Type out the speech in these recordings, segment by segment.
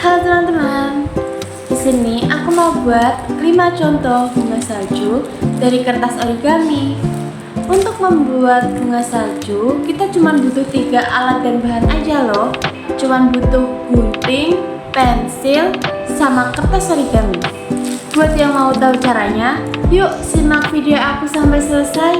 Halo teman-teman, di sini aku mau buat 5 contoh bunga salju dari kertas origami. Untuk membuat bunga salju, kita cuma butuh 3 alat dan bahan aja loh. Cuma butuh gunting, pensil, sama kertas origami. Buat yang mau tahu caranya, yuk simak video aku sampai selesai.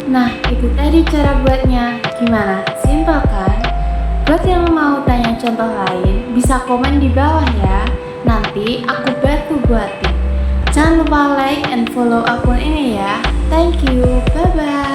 Nah, itu tadi cara buatnya. Gimana? Simpel kan? Buat yang mau tanya contoh lain, bisa komen di bawah ya. Nanti aku bantu buatin. Jangan lupa like and follow akun ini ya. Thank you. Bye-bye.